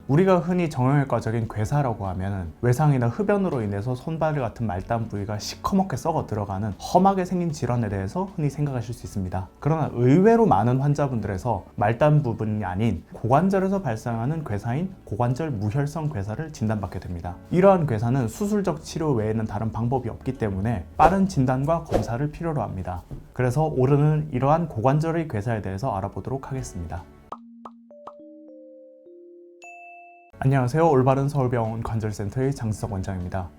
우리가 흔히 정형외과적인 괴사라고 하면 외상이나 흡연으로 인해서 손발 같은 말단 부위가 시커멓게 썩어 들어가는 험하게 생긴 질환에 대해서 흔히 생각하실 수 있습니다. 그러나 의외로 많은 환자분들에서 말단 부분이 아닌 고관절에서 발생하는 괴사인 고관절 무혈성 괴사를 진단받게 됩니다. 이러한 괴사는 수술적 치료 외에는 다른 방법이 없기 때문에 빠른 진단과 검사를 필요로 합니다. 그래서 오늘은 이러한 고관절의 괴사에 대해서 알아보도록 하겠습니다. 안녕하세요. 올바른 서울병원 관절센터의 장수석 원장입니다.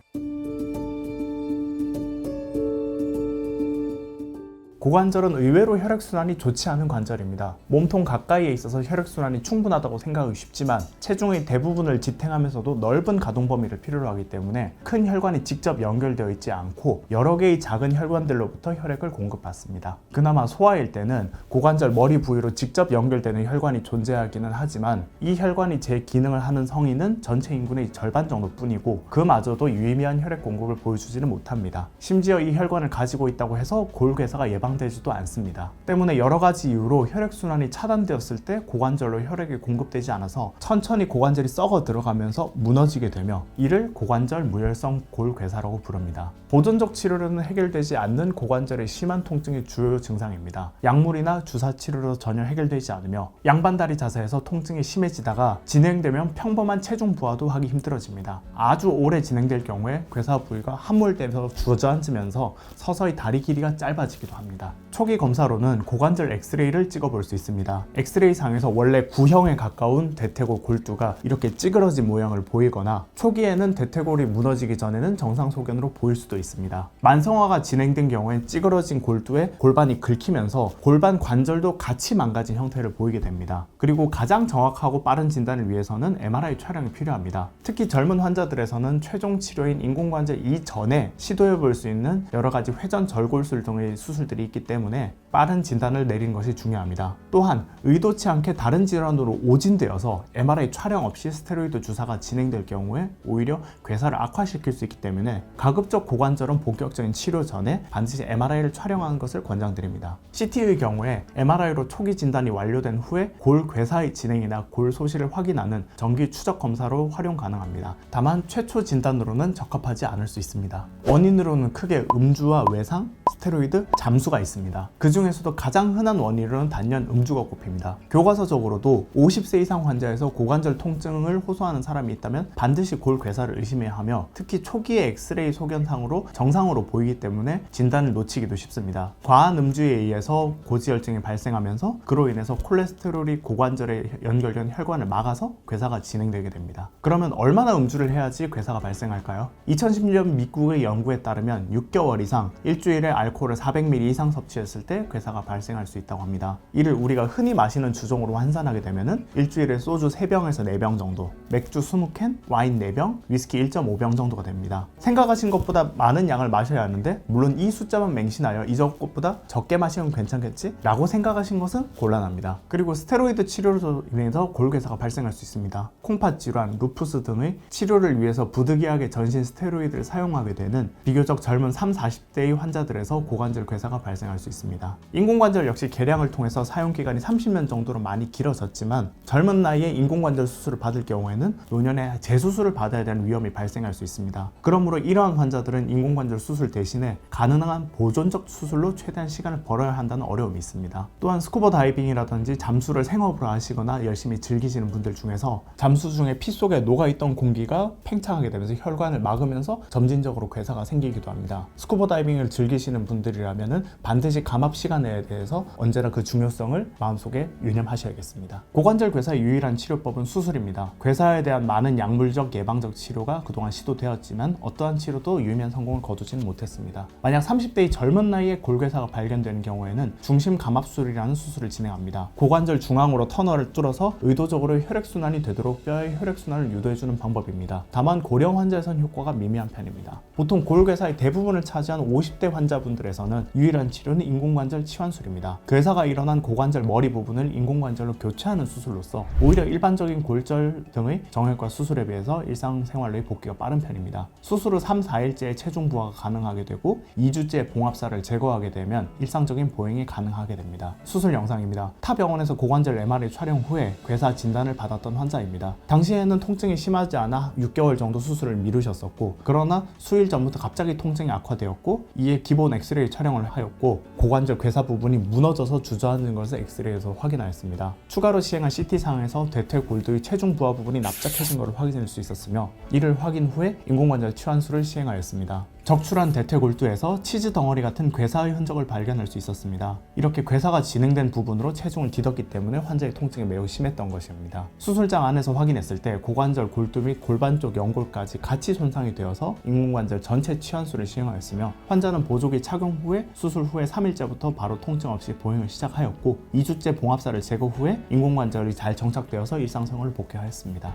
고관절은 의외로 혈액순환이 좋지 않은 관절입니다. 몸통 가까이에 있어서 혈액순환이 충분하다고 생각하기 쉽지만 체중의 대부분을 지탱하면서도 넓은 가동 범위를 필요로 하기 때문에 큰 혈관이 직접 연결되어 있지 않고 여러 개의 작은 혈관들로부터 혈액을 공급받습니다. 그나마 소아일 때는 고관절 머리 부위로 직접 연결되는 혈관이 존재하기는 하지만 이 혈관이 제 기능을 하는 성인은 전체 인구의 절반 정도뿐이고 그마저도 유의미한 혈액 공급을 보여주지는 못합니다. 심지어 이 혈관을 가지고 있다고 해서 골괴사가 예방되지도 않습니다. 때문에 여러 가지 이유로 혈액순환이 차단되었을 때 고관절로 혈액이 공급되지 않아서 천천히 고관절이 썩어 들어가면서 무너지게 되며 이를 고관절 무혈성 골괴사라고 부릅니다. 보존적 치료로는 해결되지 않는 고관절의 심한 통증의 주요 증상입니다. 약물이나 주사 치료로 전혀 해결되지 않으며 양반다리 자세에서 통증이 심해지다가 진행되면 평범한 체중 부하도 하기 힘들어집니다. 아주 오래 진행될 경우에 괴사 부위가 함몰되면서 주저앉으면서 서서히 다리 길이가 짧아지기도 합니다. 초기 검사로는 고관절 엑스레이를 찍어볼 수 있습니다. 엑스레이 상에서 원래 구형에 가까운 대퇴골 골두가 이렇게 찌그러진 모양을 보이거나 초기에는 대퇴골이 무너지기 전에는 정상 소견으로 보일 수도 있습니다. 만성화가 진행된 경우엔 찌그러진 골두에 골반이 긁히면서 골반 관절도 같이 망가진 형태를 보이게 됩니다. 그리고 가장 정확하고 빠른 진단을 위해서는 MRI 촬영이 필요합니다. 특히 젊은 환자들에서는 최종 치료인 인공관절 이전에 시도해 볼 수 있는 여러 가지 회전 절골술 등의 수술들이 있기 때문에 빠른 진단을 내리는 것이 중요합니다. 또한 의도치 않게 다른 질환으로 오진되어서 MRI 촬영 없이 스테로이드 주사가 진행될 경우에 오히려 괴사를 악화시킬 수 있기 때문에 가급적 고관절은 본격적인 치료 전에 반드시 MRI를 촬영하는 것을 권장드립니다. CT의 경우에 MRI로 초기 진단이 완료된 후에 골 괴사의 진행이나 골 소실을 확인하는 정기 추적 검사로 활용 가능합니다. 다만 최초 진단으로는 적합하지 않을 수 있습니다. 원인으로는 크게 음주와 외상, 스테로이드, 잠수가 있습니다. 그 중에서도 가장 흔한 원인으로는 단연 음주가 꼽힙니다. 교과서적으로도 50세 이상 환자에서 고관절 통증을 호소하는 사람이 있다면 반드시 골괴사를 의심해야 하며 특히 초기의 엑스레이 소견상으로 정상으로 보이기 때문에 진단을 놓치기도 쉽습니다. 과한 음주에 의해서 고지혈증이 발생하면서 그로 인해서 콜레스테롤이 고관절에 연결된 혈관을 막아서 괴사가 진행되게 됩니다. 그러면 얼마나 음주를 해야지 괴사가 발생할까요? 2010년 미국의 연구에 따르면 6개월 이상 일주일에 알코올을 400ml 이상 섭취했을 때 괴사가 발생할 수 있다고 합니다. 이를 우리가 흔히 마시는 주종으로 환산하게 되면 일주일에 소주 3병에서 4병 정도, 맥주 20캔, 와인 4병, 위스키 1.5병 정도가 됩니다. 생각하신 것보다 많은 양을 마셔야 하는데 물론 이 숫자만 맹신하여 이것보다 적게 마시면 괜찮겠지? 라고 생각하신 것은 곤란합니다. 그리고 스테로이드 치료로 인해서 골괴사가 발생할 수 있습니다. 콩팥 질환, 루푸스 등의 치료를 위해서 부득이하게 전신 스테로이드를 사용하게 되는 비교적 젊은 30-40대의 환자들에서 고관절 괴사가 발생할 수 있습니다. 인공관절 역시 개량을 통해서 사용기간이 30년 정도로 많이 길어졌지만 젊은 나이에 인공관절 수술을 받을 경우에는 노년에 재수술을 받아야 되는 위험이 발생할 수 있습니다. 그러므로 이러한 환자들은 인공관절 수술 대신에 가능한 보존적 수술로 최대한 시간을 벌어야 한다는 어려움이 있습니다. 또한 스쿠버 다이빙이라든지 잠수를 생업으로 하시거나 열심히 즐기시는 분들 중에서 잠수 중에 피 속에 녹아있던 공기가 팽창하게 되면서 혈관을 막으면서 점진적으로 괴사가 생기기도 합니다. 스쿠버 다이빙을 즐기시는 분들이라면 반드시 감압 시간에 대해서 언제나 그 중요성을 마음속에 유념하셔야겠습니다. 고관절 괴사의 유일한 치료법은 수술입니다. 괴사에 대한 많은 약물적 예방적 치료가 그동안 시도되었지만 어떠한 치료도 유의미한 성공을 거두지는 못했습니다. 만약 30대의 젊은 나이에 골괴사가 발견되는 경우에는 중심 감압술이라는 수술을 진행합니다. 고관절 중앙으로 터널을 뚫어서 의도적으로 혈액순환이 되도록 뼈의 혈액순환을 유도해주는 방법입니다. 다만 고령 환자에선 효과가 미미한 편입니다. 보통 골괴사의 대부분을 차지한 50대 환자분들에서는 유일한 치료는 인공관절 치환술입니다. 괴사가 일어난 고관절 머리 부분을 인공관절로 교체하는 수술로서 오히려 일반적인 골절 등의 정형외과 수술에 비해서 일상생활로의 복귀가 빠른 편입니다. 수술 후 3, 4일째 체중 부하가 가능하게 되고 2주째 봉합살을 제거하게 되면 일상적인 보행이 가능하게 됩니다. 수술 영상입니다. 타 병원에서 고관절 MRI 촬영 후에 괴사 진단을 받았던 환자입니다. 당시에는 통증이 심하지 않아 6개월 정도 수술을 미루셨었고, 그러나 수일 전부터 갑자기 통증이 악화되었고, 이에 기본 엑스레이 촬영을 하였고 고관절 괴사 부분이 무너져서 주저앉은 것을 엑스레이에서 확인하였습니다. 추가로 시행한 CT상에서 대퇴골두의 체중 부하 부분이 납작해진 것을 확인할 수 있었으며, 이를 확인 후에 인공관절 치환술을 시행하였습니다. 적출한 대퇴골두에서 치즈 덩어리 같은 괴사의 흔적을 발견할 수 있었습니다. 이렇게 괴사가 진행된 부분으로 체중을 뒤덮기 때문에 환자의 통증이 매우 심했던 것입니다. 수술장 안에서 확인했을 때 고관절 골두 및 골반 쪽 연골까지 같이 손상이 되어서 인공관절 전체 치환술을 시행하였으며, 환자는 보조기 착용 후에 수술 후에 3일째부터 바로 통증 없이 보행을 시작하였고 2주째 봉합살을 제거 후에 인공관절이 잘 정착되어서 일상생활을 복귀하였습니다.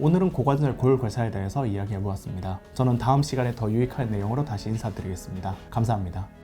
오늘은 고관절 골 괴사에 대해서 이야기해보았습니다. 저는 다음 시간에 더 유익한 내용으로 다시 인사드리겠습니다. 감사합니다.